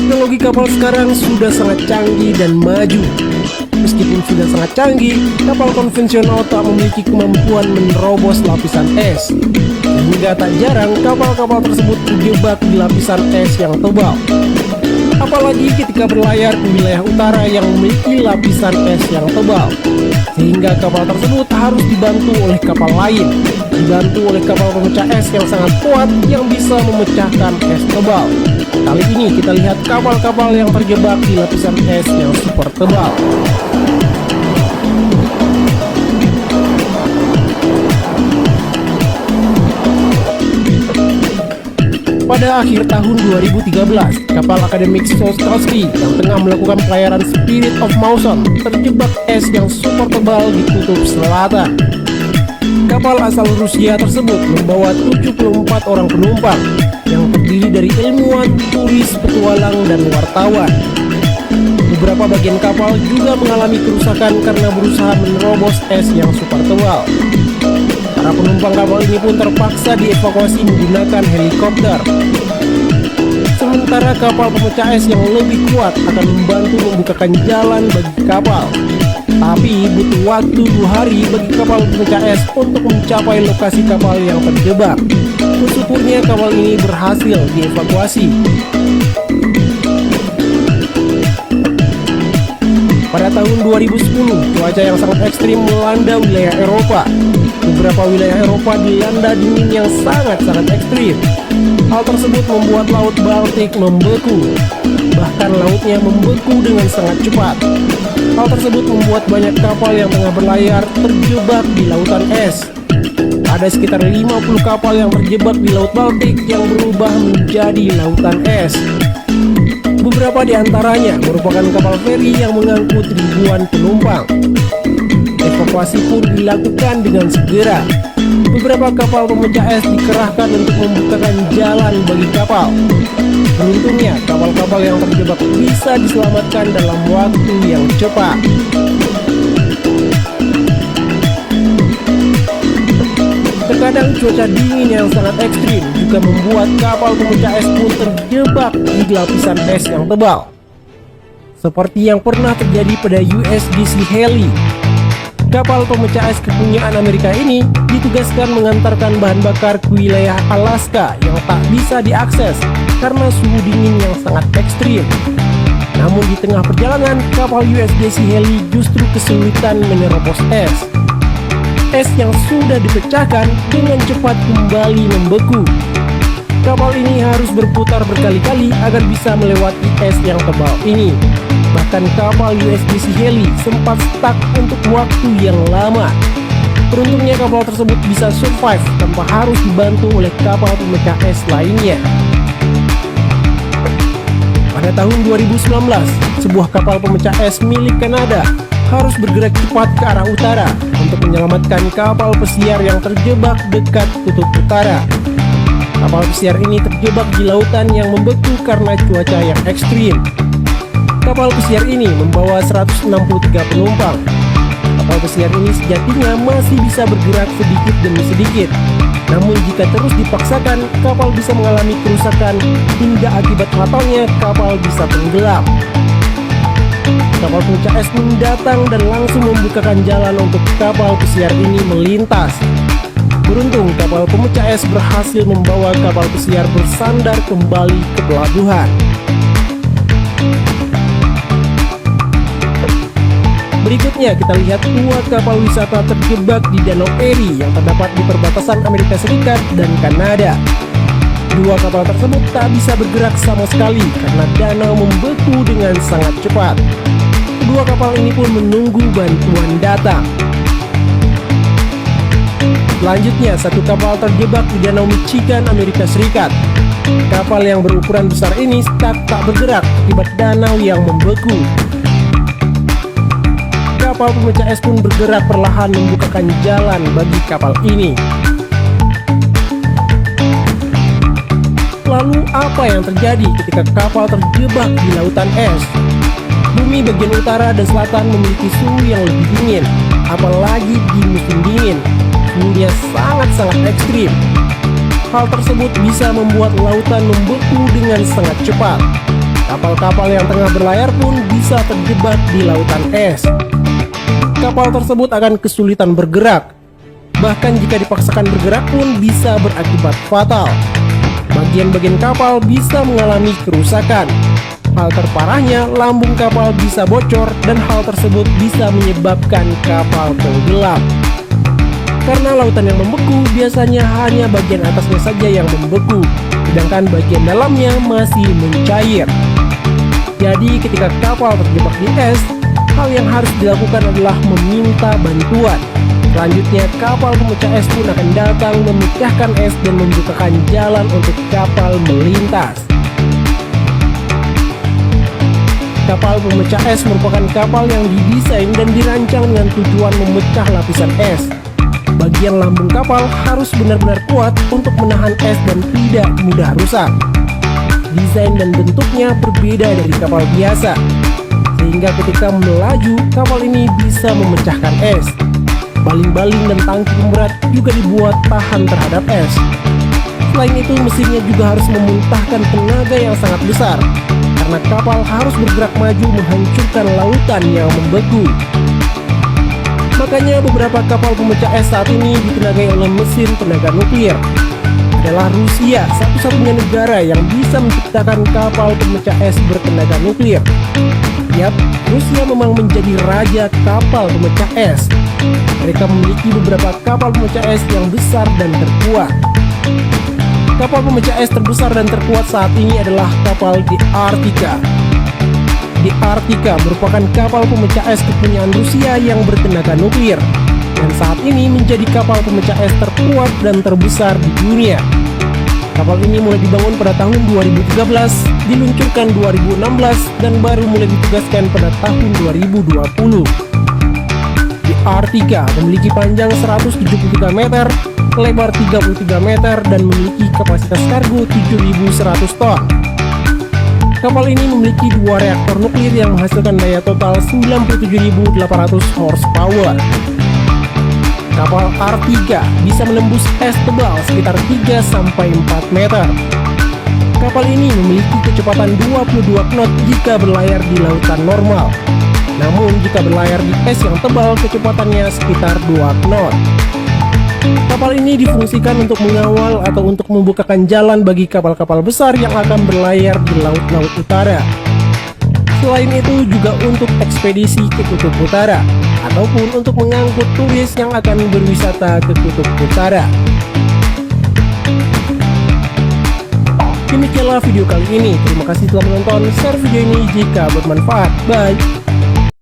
Teknologi kapal sekarang sudah sangat canggih dan maju. Meskipun sudah sangat canggih, kapal konvensional tak memiliki kemampuan menerobos lapisan es. Sehingga tak jarang kapal-kapal tersebut terjebak di lapisan es yang tebal. Apalagi ketika berlayar ke wilayah utara yang memiliki lapisan es yang tebal. Sehingga kapal tersebut harus dibantu oleh kapal lain, dibantu oleh kapal pemecah es yang sangat kuat yang bisa memecahkan es tebal. Kali ini kita lihat kapal-kapal yang terjebak di lapisan es yang super tebal. Pada akhir tahun 2013, kapal akademik Sostalski yang tengah melakukan pelayaran Spirit of Motion terjebak es yang super tebal di kutub selatan. Kapal asal Rusia tersebut membawa 74 orang penumpang yang terdiri dari ilmuwan, turis, petualang, dan wartawan. Beberapa bagian kapal juga mengalami kerusakan karena berusaha menerobos es yang super tebal. Para penumpang kapal ini pun terpaksa dievakuasi menggunakan helikopter. Sementara kapal pemecah es yang lebih kuat akan membantu membukakan jalan bagi kapal. Tapi butuh waktu 2 hari bagi kapal pemecah es untuk mencapai lokasi kapal yang terjebak. Bersyukurnya kapal ini berhasil dievakuasi. Pada tahun 2010, cuaca yang sangat ekstrim melanda wilayah Eropa. Beberapa wilayah Eropa dilanda dingin yang sangat-sangat ekstrim. Hal tersebut membuat Laut Baltik membeku. Bahkan lautnya membeku dengan sangat cepat. Hal tersebut membuat banyak kapal yang tengah berlayar terjebak di lautan es. Ada sekitar 50 kapal yang terjebak di Laut Baltik yang berubah menjadi lautan es. Beberapa di antaranya merupakan kapal feri yang mengangkut ribuan penumpang. Evakuasi pun dilakukan dengan segera. Beberapa kapal pemecah es dikerahkan untuk membukakan jalan bagi kapal. Beruntungnya, kapal-kapal yang terjebak bisa diselamatkan dalam waktu yang cepat. Terkadang cuaca dingin yang sangat ekstrim juga membuat kapal pemecah es pun terjebak di lapisan es yang tebal. Seperti yang pernah terjadi pada USGC Halley. Kapal pemecah es kepunyaan Amerika ini ditugaskan mengantarkan bahan bakar ke wilayah Alaska yang tak bisa diakses karena suhu dingin yang sangat ekstrim. Namun di tengah perjalanan, kapal USGC Halley justru kesulitan menerobos es. Es yang sudah dipecahkan dengan cepat kembali membeku. Kapal ini harus berputar berkali-kali agar bisa melewati es yang tebal ini. Bahkan kapal USGC Halley sempat stuck untuk waktu yang lama. Beruntungnya kapal tersebut bisa survive tanpa harus dibantu oleh kapal pemecah es lainnya. Pada tahun 2019, sebuah kapal pemecah es milik Kanada harus bergerak cepat ke arah utara untuk menyelamatkan kapal pesiar yang terjebak dekat kutub utara. Kapal pesiar ini terjebak di lautan yang membeku karena cuaca yang ekstrim. Kapal pesiar ini membawa 163 penumpang. Kapal pesiar ini sejatinya masih bisa bergerak sedikit demi sedikit. Namun jika terus dipaksakan, kapal bisa mengalami kerusakan hingga akibat fatalnya kapal bisa tenggelam. Kapal pemecah es pun datang dan langsung membukakan jalan untuk kapal pesiar ini melintas. Beruntung kapal pemecah es berhasil membawa kapal pesiar bersandar kembali ke pelabuhan. Berikutnya kita lihat 2 kapal wisata terjebak di Danau Erie yang terdapat di perbatasan Amerika Serikat dan Kanada. 2 kapal tersebut tak bisa bergerak sama sekali karena danau membeku dengan sangat cepat. Kedua kapal ini pun menunggu bantuan datang. Selanjutnya, 1 kapal terjebak di Danau Michigan, Amerika Serikat. Kapal yang berukuran besar ini stuck tak bergerak akibat danau yang membeku. Kapal pemecah es pun bergerak perlahan membukakan jalan bagi kapal ini. Lalu apa yang terjadi ketika kapal terjebak di lautan es? Bumi bagian utara dan selatan memiliki suhu yang lebih dingin, apalagi di musim dingin. Suhunya sangat-sangat ekstrim. Hal tersebut bisa membuat lautan membeku dengan sangat cepat. Kapal-kapal yang tengah berlayar pun bisa terjebak di lautan es. Kapal tersebut akan kesulitan bergerak. Bahkan jika dipaksakan bergerak pun bisa berakibat fatal. Bagian-bagian kapal bisa mengalami kerusakan. Hal terparahnya, lambung kapal bisa bocor dan hal tersebut bisa menyebabkan kapal tenggelam. Karena lautan yang membeku biasanya hanya bagian atasnya saja yang membeku, sedangkan bagian dalamnya masih mencair. Jadi ketika kapal terjebak di es, hal yang harus dilakukan adalah meminta bantuan. Selanjutnya kapal pemecah es pun akan datang memecahkan es dan membukakan jalan untuk kapal melintas. Kapal pemecah es merupakan kapal yang didesain dan dirancang dengan tujuan memecah lapisan es. Bagian lambung kapal harus benar-benar kuat untuk menahan es dan tidak mudah rusak. Desain dan bentuknya berbeda dari kapal biasa, sehingga ketika melaju, kapal ini bisa memecahkan es. Baling-baling dan tangki pemberat juga dibuat tahan terhadap es. Selain itu, mesinnya juga harus memuntahkan tenaga yang sangat besar, karena kapal harus bergerak maju menghancurkan lautan yang membeku. Makanya beberapa kapal pemecah es saat ini ditenagai oleh mesin tenaga nuklir. Adalah Rusia satu-satunya negara yang bisa menciptakan kapal pemecah es bertenaga nuklir. Yap, Rusia memang menjadi raja kapal pemecah es. Mereka memiliki beberapa kapal pemecah es yang besar dan terkuat. Kapal pemecah es terbesar dan terkuat saat ini adalah kapal The Arctica. The Arctica merupakan kapal pemecah es kepunyaan Rusia yang bertenaga nuklir, dan saat ini menjadi kapal pemecah es terkuat dan terbesar di dunia. Kapal ini mulai dibangun pada tahun 2013, diluncurkan 2016, dan baru mulai ditugaskan pada tahun 2020. The Arctica memiliki panjang 173 meter, lebar 33 meter, dan memiliki kapasitas kargo 7.100 ton. Kapal ini memiliki dua reaktor nuklir yang menghasilkan daya total 97.800 horsepower. Kapal Arctica bisa menembus es tebal sekitar 3-4 meter. Kapal ini memiliki kecepatan 22 knot jika berlayar di lautan normal. Namun jika berlayar di es yang tebal, kecepatannya sekitar 2 knot. Kapal ini difungsikan untuk mengawal atau untuk membukakan jalan bagi kapal-kapal besar yang akan berlayar di laut-laut utara. Selain itu juga untuk ekspedisi ke Kutub Utara, ataupun untuk mengangkut turis yang akan berwisata ke Kutub Utara. Demikianlah video kali ini. Terima kasih telah menonton. Share video ini jika bermanfaat. Bye.